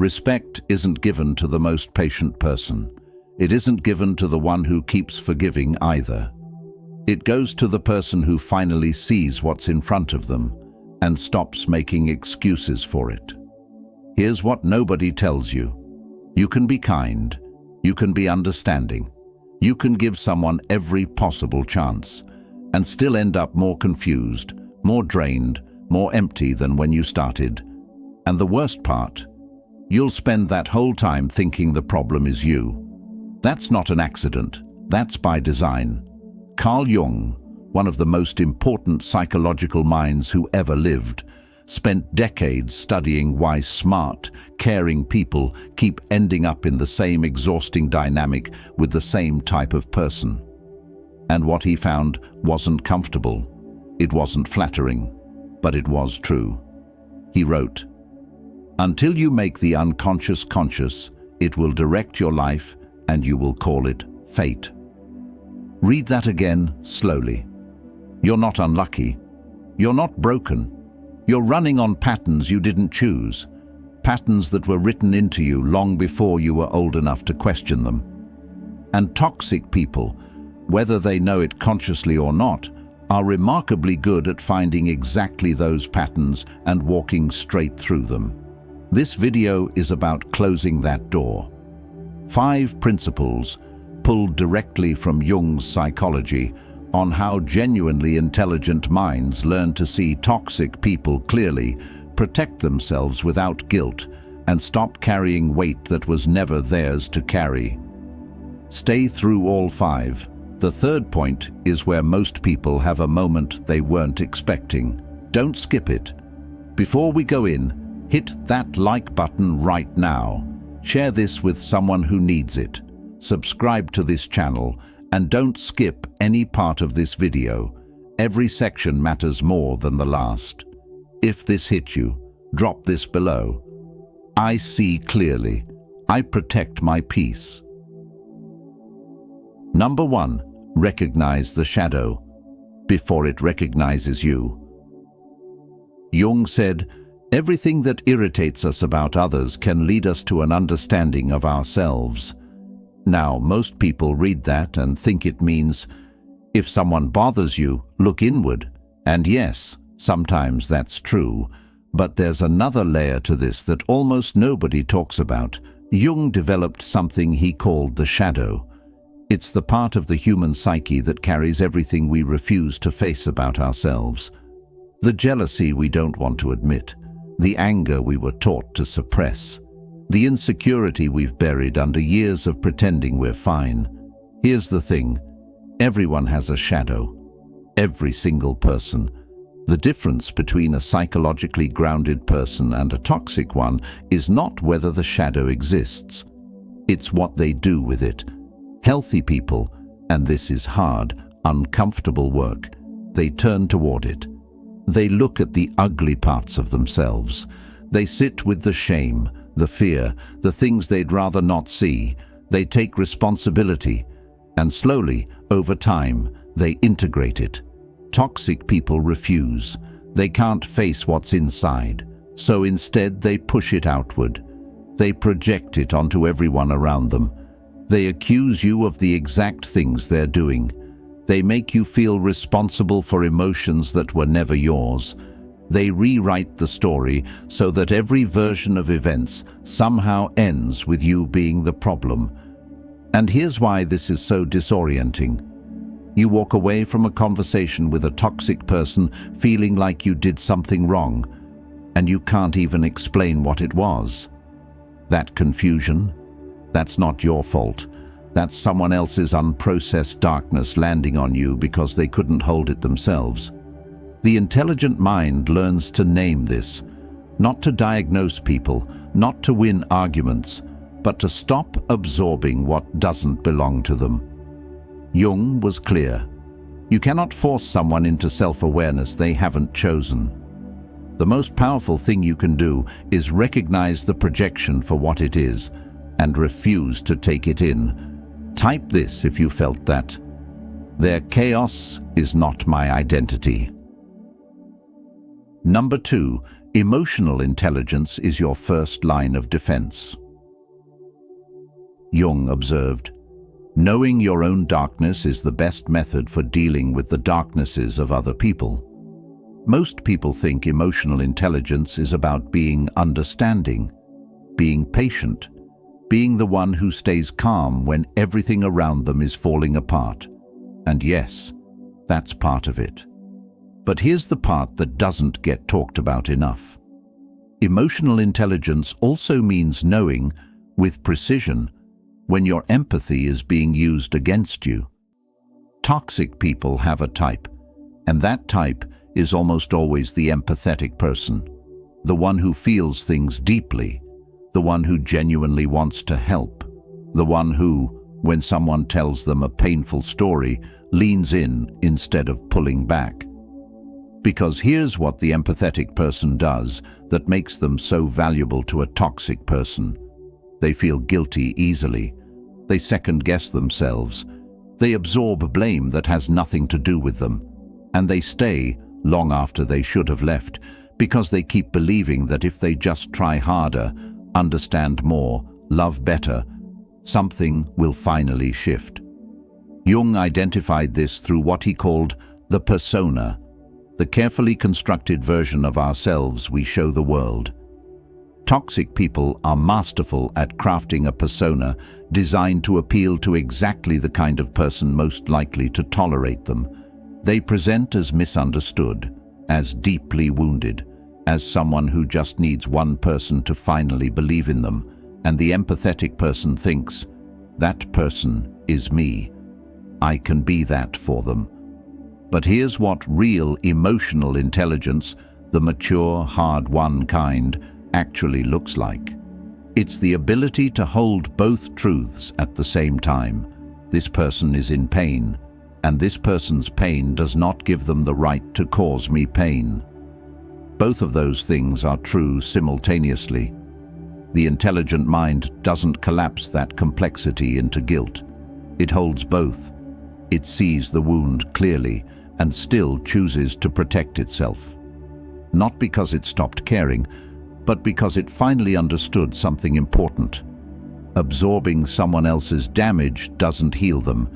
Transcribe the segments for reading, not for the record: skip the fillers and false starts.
Respect isn't given to the most patient person. It isn't given to the one who keeps forgiving either. It goes to the person who finally sees what's in front of them and stops making excuses for it. Here's what nobody tells you. You can be kind. You can be understanding. You can give someone every possible chance and still end up more confused, more drained, more empty than when you started. And the worst part, you'll spend that whole time thinking the problem is you. That's not an accident. That's by design. Carl Jung, one of the most important psychological minds who ever lived, spent decades studying why smart, caring people keep ending up in the same exhausting dynamic with the same type of person. And what he found wasn't comfortable. It wasn't flattering, but it was true. He wrote, "Until you make the unconscious conscious, it will direct your life and you will call it fate." Read that again slowly. You're not unlucky. You're not broken. You're running on patterns you didn't choose, patterns that were written into you long before you were old enough to question them. And toxic people, whether they know it consciously or not, are remarkably good at finding exactly those patterns and walking straight through them. This video is about closing that door. 5 principles, pulled directly from Jung's psychology, on how genuinely intelligent minds learn to see toxic people clearly, protect themselves without guilt, and stop carrying weight that was never theirs to carry. Stay through all 5. The third point is where most people have a moment they weren't expecting. Don't skip it. Before we go in, hit that like button right now. Share this with someone who needs it. Subscribe to this channel and don't skip any part of this video. Every section matters more than the last. If this hit you, drop this below. I see clearly. I protect my peace. Number 1, recognize the shadow before it recognizes you. Jung said, "Everything that irritates us about others can lead us to an understanding of ourselves." Now, most people read that and think it means, if someone bothers you, look inward. And yes, sometimes that's true. But there's another layer to this that almost nobody talks about. Jung developed something he called the shadow. It's the part of the human psyche that carries everything we refuse to face about ourselves. The jealousy we don't want to admit. The anger we were taught to suppress. The insecurity we've buried under years of pretending we're fine. Here's the thing. Everyone has a shadow. Every single person. The difference between a psychologically grounded person and a toxic one is not whether the shadow exists. It's what they do with it. Healthy people, and this is hard, uncomfortable work, they turn toward it. They look at the ugly parts of themselves. They sit with the shame, the fear, the things they'd rather not see. They take responsibility, and slowly, over time, they integrate it. Toxic people refuse. They can't face what's inside, so instead they push it outward. They project it onto everyone around them. They accuse you of the exact things they're doing. They make you feel responsible for emotions that were never yours. They rewrite the story so that every version of events somehow ends with you being the problem. And here's why this is so disorienting. You walk away from a conversation with a toxic person feeling like you did something wrong, and you can't even explain what it was. That confusion, that's not your fault. That's someone else's unprocessed darkness landing on you because they couldn't hold it themselves. The intelligent mind learns to name this, not to diagnose people, not to win arguments, but to stop absorbing what doesn't belong to them. Jung was clear. You cannot force someone into self-awareness they haven't chosen. The most powerful thing you can do is recognize the projection for what it is and refuse to take it in. Type this if you felt that. Their chaos is not my identity. Number 2, Emotional intelligence is your first line of defense. Jung observed, "Knowing your own darkness is the best method for dealing with the darknesses of other people." Most people think emotional intelligence is about being understanding, being patient, being the one who stays calm when everything around them is falling apart. And yes, that's part of it. But here's the part that doesn't get talked about enough. Emotional intelligence also means knowing, with precision, when your empathy is being used against you. Toxic people have a type, and that type is almost always the empathetic person, the one who feels things deeply, the one who genuinely wants to help, the one who, when someone tells them a painful story, leans in instead of pulling back. Because here's what the empathetic person does that makes them so valuable to a toxic person. They feel guilty easily. They second-guess themselves. They absorb blame that has nothing to do with them. And they stay long after they should have left, because they keep believing that if they just try harder, understand more, love better, something will finally shift. Jung identified this through what he called the persona, the carefully constructed version of ourselves we show the world. Toxic people are masterful at crafting a persona designed to appeal to exactly the kind of person most likely to tolerate them. They present as misunderstood, as deeply wounded, as someone who just needs one person to finally believe in them, and the empathetic person thinks, that person is me. I can be that for them. But here's what real emotional intelligence, the mature, hard-won kind, actually looks like. It's the ability to hold both truths at the same time. This person is in pain, and this person's pain does not give them the right to cause me pain. Both of those things are true simultaneously. The intelligent mind doesn't collapse that complexity into guilt. It holds both. It sees the wound clearly and still chooses to protect itself. Not because it stopped caring, but because it finally understood something important. Absorbing someone else's damage doesn't heal them.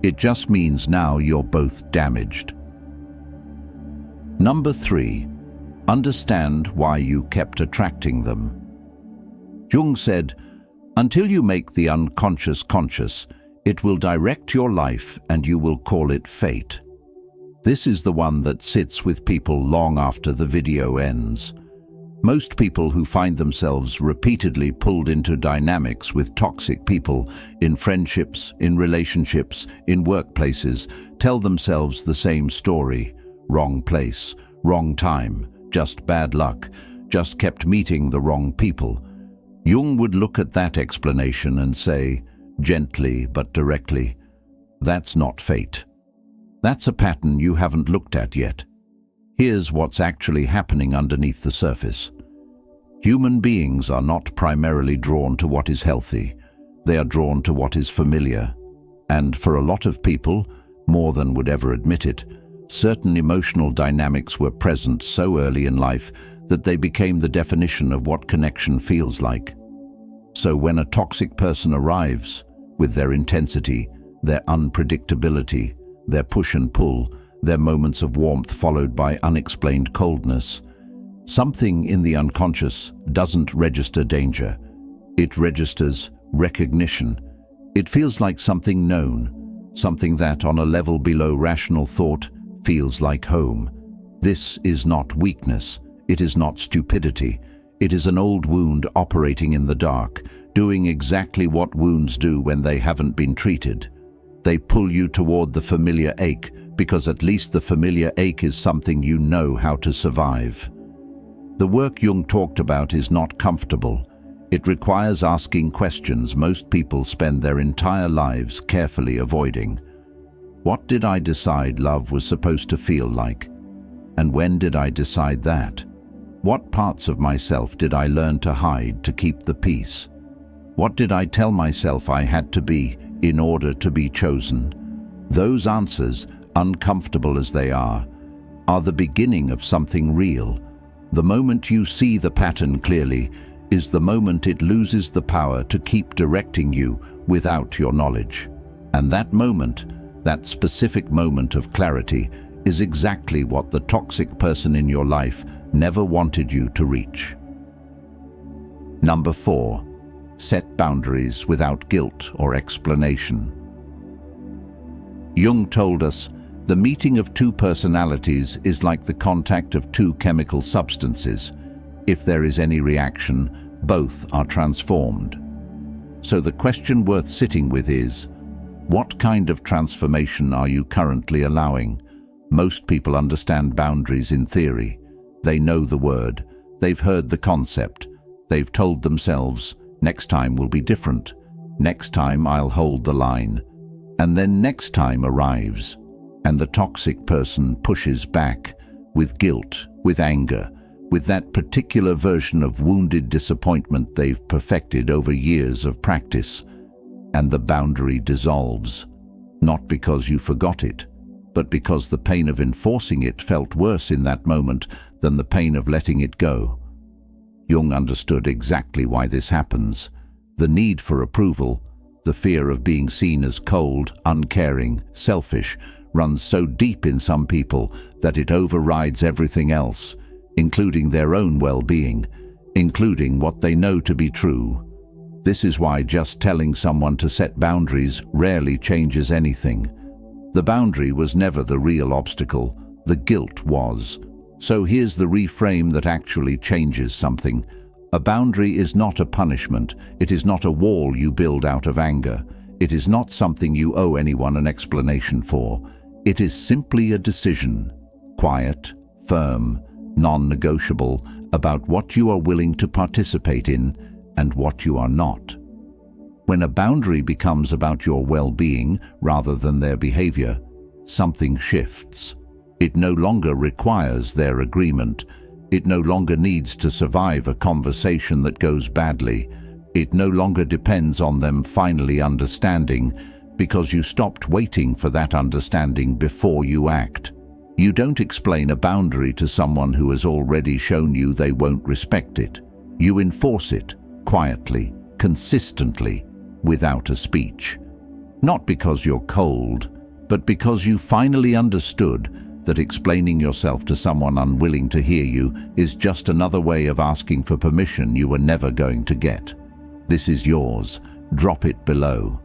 It just means now you're both damaged. Number 3. Understand why you kept attracting them. Jung said, "Until you make the unconscious conscious, it will direct your life and you will call it fate." This is the one that sits with people long after the video ends. Most people who find themselves repeatedly pulled into dynamics with toxic people, in friendships, in relationships, in workplaces, tell themselves the same story. Wrong place, wrong time, just bad luck, just kept meeting the wrong people. Jung would look at that explanation and say, gently but directly, that's not fate. That's a pattern you haven't looked at yet. Here's what's actually happening underneath the surface. Human beings are not primarily drawn to what is healthy. They are drawn to what is familiar. And for a lot of people, more than would ever admit it, certain emotional dynamics were present so early in life that they became the definition of what connection feels like. So when a toxic person arrives, with their intensity, their unpredictability, their push and pull, their moments of warmth followed by unexplained coldness, something in the unconscious doesn't register danger. It registers recognition. It feels like something known, something that, on a level below rational thought, feels like home. This is not weakness. It is not stupidity. It is an old wound operating in the dark, doing exactly what wounds do when they haven't been treated. They pull you toward the familiar ache, because at least the familiar ache is something you know how to survive. The work Jung talked about is not comfortable. It requires asking questions most people spend their entire lives carefully avoiding. What did I decide love was supposed to feel like? And when did I decide that? What parts of myself did I learn to hide to keep the peace? What did I tell myself I had to be in order to be chosen? Those answers, uncomfortable as they are the beginning of something real, The moment you see the pattern clearly is the moment it loses the power to keep directing you without your knowledge. And that moment, that specific moment of clarity, is exactly what the toxic person in your life never wanted you to reach. Number 4. Set boundaries without guilt or explanation. Jung told us, the meeting of two personalities is like the contact of two chemical substances. If there is any reaction, both are transformed. So the question worth sitting with is, what kind of transformation are you currently allowing? Most people understand boundaries in theory. They know the word, they've heard the concept, they've told themselves, next time will be different, next time I'll hold the line. And then next time arrives, and the toxic person pushes back with guilt, with anger, with that particular version of wounded disappointment they've perfected over years of practice. And the boundary dissolves, not because you forgot it, but because the pain of enforcing it felt worse in that moment than the pain of letting it go. Jung understood exactly why this happens. The need for approval, the fear of being seen as cold, uncaring, selfish, runs so deep in some people that it overrides everything else, including their own well-being, including what they know to be true. This is why just telling someone to set boundaries rarely changes anything. The boundary was never the real obstacle, the guilt was. So here's the reframe that actually changes something. A boundary is not a punishment, it is not a wall you build out of anger, it is not something you owe anyone an explanation for. It is simply a decision, quiet, firm, non-negotiable, about what you are willing to participate in and what you are not. When a boundary becomes about your well-being rather than their behavior, something shifts. It no longer requires their agreement. It no longer needs to survive a conversation that goes badly. It no longer depends on them finally understanding, because you stopped waiting for that understanding before you act. You don't explain a boundary to someone who has already shown you they won't respect it. You enforce it, quietly, consistently, without a speech. Not because you're cold, but because you finally understood that explaining yourself to someone unwilling to hear you is just another way of asking for permission you were never going to get. This is yours. Drop it below.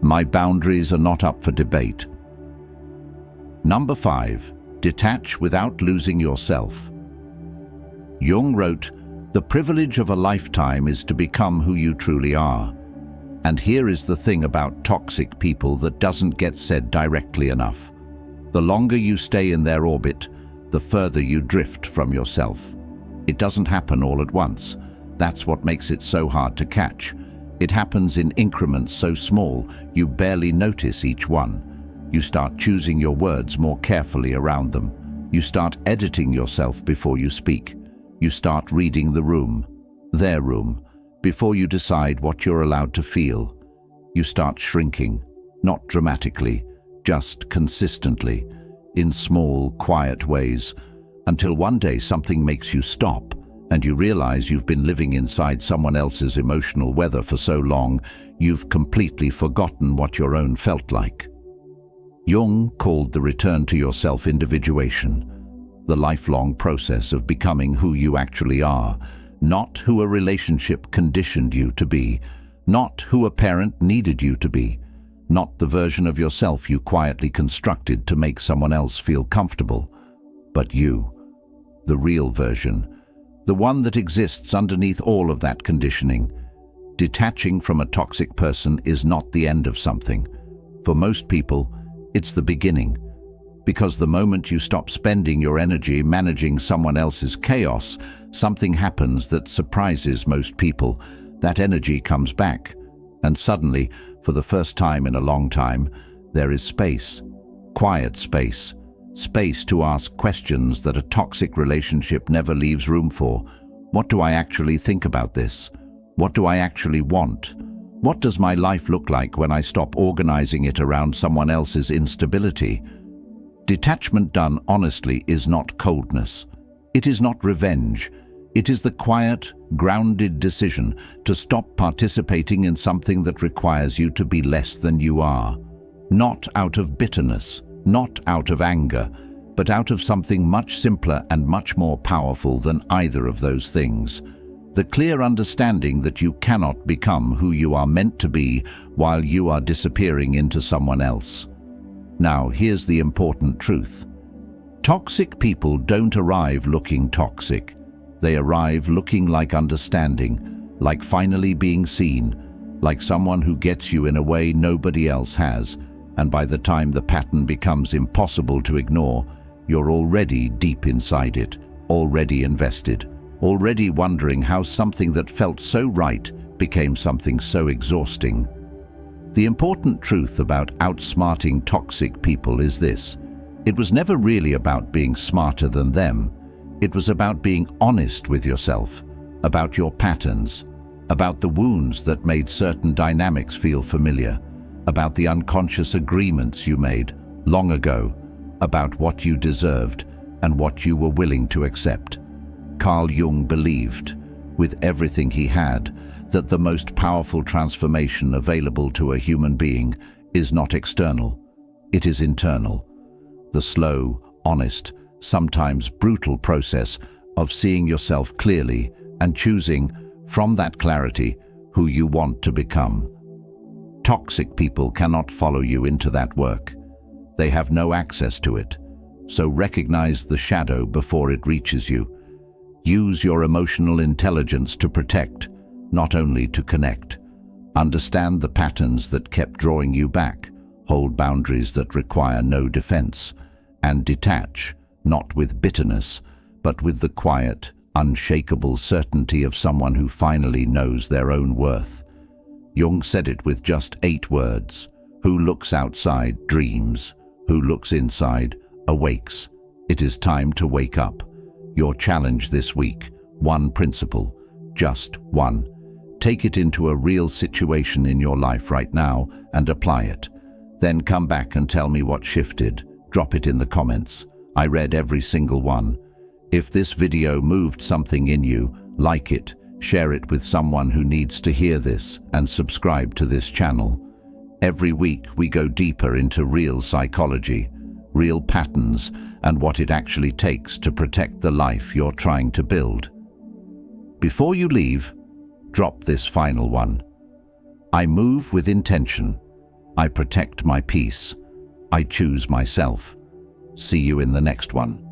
My boundaries are not up for debate. Number 5. Detach without losing yourself. Jung wrote, "The privilege of a lifetime is to become who you truly are." And here is the thing about toxic people that doesn't get said directly enough. The longer you stay in their orbit, the further you drift from yourself. It doesn't happen all at once. That's what makes it so hard to catch. It happens in increments so small, you barely notice each one. You start choosing your words more carefully around them. You start editing yourself before you speak. You start reading the room, their room, before you decide what you're allowed to feel. You start shrinking, not dramatically, just consistently, in small, quiet ways, until one day something makes you stop, and you realize you've been living inside someone else's emotional weather for so long, you've completely forgotten what your own felt like. Jung called the return to yourself individuation, the lifelong process of becoming who you actually are, not who a relationship conditioned you to be, not who a parent needed you to be, not the version of yourself you quietly constructed to make someone else feel comfortable, but you, the real version, the one that exists underneath all of that conditioning. Detaching from a toxic person is not the end of something. For most people, it's the beginning. Because the moment you stop spending your energy managing someone else's chaos, something happens that surprises most people. That energy comes back, and suddenly, for the first time in a long time, there is space, quiet space, space to ask questions that a toxic relationship never leaves room for. What do I actually think about this? What do I actually want? What does my life look like when I stop organizing it around someone else's instability? Detachment done honestly is not coldness. It is not revenge. It is the quiet, grounded decision to stop participating in something that requires you to be less than you are. Not out of bitterness, not out of anger, but out of something much simpler and much more powerful than either of those things. The clear understanding that you cannot become who you are meant to be while you are disappearing into someone else. Now, here's the important truth. Toxic people don't arrive looking toxic. They arrive looking like understanding, like finally being seen, like someone who gets you in a way nobody else has, and by the time the pattern becomes impossible to ignore, you're already deep inside it, already invested, already wondering how something that felt so right became something so exhausting. The important truth about outsmarting toxic people is this. It was never really about being smarter than them. It was about being honest with yourself, about your patterns, about the wounds that made certain dynamics feel familiar, about the unconscious agreements you made long ago, about what you deserved and what you were willing to accept. Carl Jung believed, with everything he had, that the most powerful transformation available to a human being is not external, it is internal. The slow, honest, sometimes brutal process of seeing yourself clearly and choosing, from that clarity, who you want to become. Toxic people cannot follow you into that work. They have no access to it. So recognize the shadow before it reaches you. Use your emotional intelligence to protect, not only to connect. Understand the patterns that kept drawing you back, hold boundaries that require no defense, and detach, not with bitterness, but with the quiet, unshakable certainty of someone who finally knows their own worth. Jung said it with just 8 words. Who looks outside dreams. Who looks inside awakes. It is time to wake up. Your challenge this week, one principle, just one. Take it into a real situation in your life right now and apply it. Then come back and tell me what shifted. Drop it in the comments. I read every single one. If this video moved something in you, like it, share it with someone who needs to hear this, and subscribe to this channel. Every week we go deeper into real psychology, real patterns, and what it actually takes to protect the life you're trying to build. Before you leave, drop this final one. I move with intention. I protect my peace. I choose myself. See you in the next one.